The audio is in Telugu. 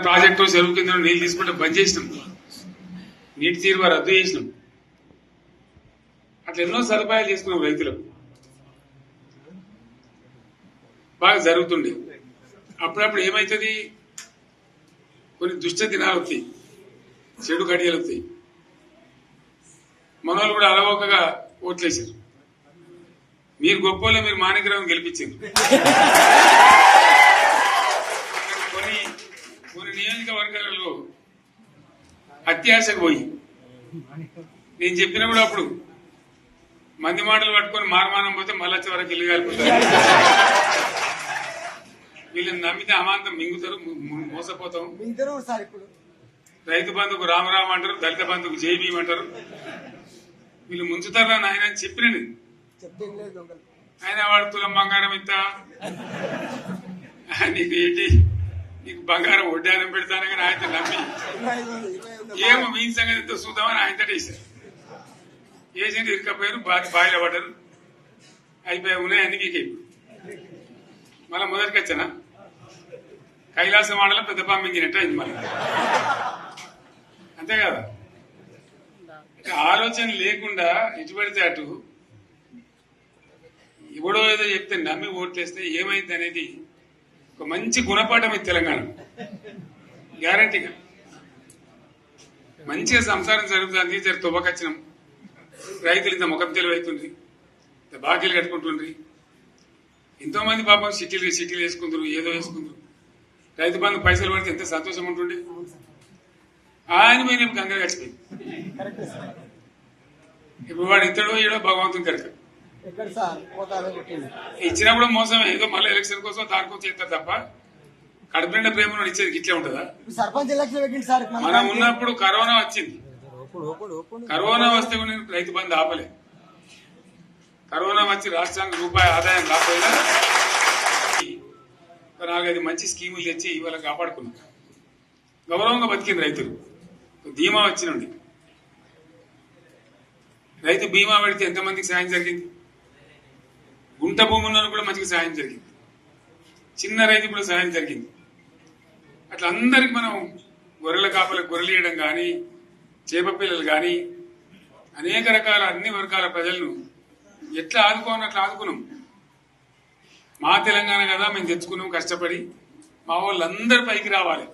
ప్రాజెక్టు చెరువు కింద నీళ్ళు తీసుకుంటే బంద్ చేసినాం, నీటి తీరువ రద్దు చేసినాం. అట్లా ఎన్నో సదుపాయాలు చేసుకున్నాం. రైతులకు బాగా జరుగుతుండే. అప్పుడప్పుడు ఏమవుతుంది, కొన్ని దుష్ట దినాలు వస్తాయి, చెడు గడియలు వస్తాయి. మనోళ్ళు కూడా అలవోకగా ఓట్లేశారు. మీరు గొప్పలో మీరు మాణిక్యరావు గెలిపించారు. కొన్ని నియోజకవర్గాలలో అత్యాశకు పోయి నేను చెప్పినా కూడా అప్పుడు మంది మాటలు పట్టుకొని మారమానం పోతే మళ్ళీ వచ్చే వరకు ఇల్లు కాలిపోతారు. వీళ్ళని నమ్మితే అమాంతం మింగుతారు, మోసపోతాం. రైతు బంధుకు రామరామ అంటారు, దళిత బంధుకు జైబీం అంటారు. వీళ్ళు ముంచుతారా నాయన అని చెప్పినండి. ఆయన వాడు తులం బంగారం ఇంత, నీకు ఏంటి, నీకు బంగారం వడ్డానం పెడతాను కానీ ఆయన నమ్మి ఏమో మీ సంగతి ఎంతో చూద్దామని ఆయన వేసారు. వేసింటి ఇరుకపోయారు, బాయిలో పడ్డారు, అయిపోయి ఉన్నాయి అన్ని మీకు. మళ్ళీ మొదటికి వచ్చానా కైలాసం వాడలో పెద్ద పంపించినట్టు అయింది మళ్ళీ. అంతే కదా, ఆలోచన లేకుండా ఎటు పడితే అటు ఎవడో ఏదో చెప్తే నమ్మి ఓట్లేస్తే ఏమైంది అనేది ఒక మంచి గుణపాఠం ఇది తెలంగాణ. గ్యారంటీగా మంచిగా సంసారం జరుగుతుంది. జర తువ్వకచ్చినాం, రైతులు ఇంత ముఖం తెలివైతుంది, ఇంత బాకీలు కట్టుకుంటుండ్రి. ఎంతో మంది పాపం సిటీలు వేసుకుందరు, ఏదో వేసుకుందరు. రైతు బంధు పైసలు పడితే ఎంత సంతోషం ఉంటుండే. ఆయన మీద గంగ గడిచిపోయింది. ఇప్పుడు వాడు ఇతడో ఏడో భగవంతుని కనుక ఇచ్చినా కూడా మోసమే. ఏదో మళ్ళీ ఎలక్షన్ కోసం దానికోసం చేస్తారు తప్ప కడుపు నిండా ప్రేమ ఇచ్చేది ఇట్లే ఉంటుందా? మనం ఉన్నప్పుడు కరోనా వచ్చింది. కరోనా వస్తే కూడా నేను రైతు బంధు ఆపలే. కరోనా వచ్చి రాష్ట్రానికి రూపాయి ఆదాయం రాకపోయినా 4-5 మంచి స్కీములు తెచ్చి ఇవాళ కాపాడుకున్నాం. గౌరవంగా బతికింది రైతులు. బీమా వచ్చినండి, రైతు బీమా పెడితే ఎంతమందికి సాయం జరిగింది. గుంట భూమి ఉన్న కూడా మంచిగా సాయం జరిగింది, చిన్న రైతు కూడా సాయం జరిగింది. అట్లా అందరికి మనం గొర్రెల కాపలకు గొర్రెలు ఇవ్వడం కానీ, చేప పిల్లలు కానీ, అనేక రకాల అన్ని వర్గాల ప్రజలను ఎట్లా ఆదుకోని అట్లా ఆదుకున్నాం. మా తెలంగాణ కదా మేము తెచ్చుకున్నాం కష్టపడి. మా వాళ్ళందరూ పైకి రావాలి.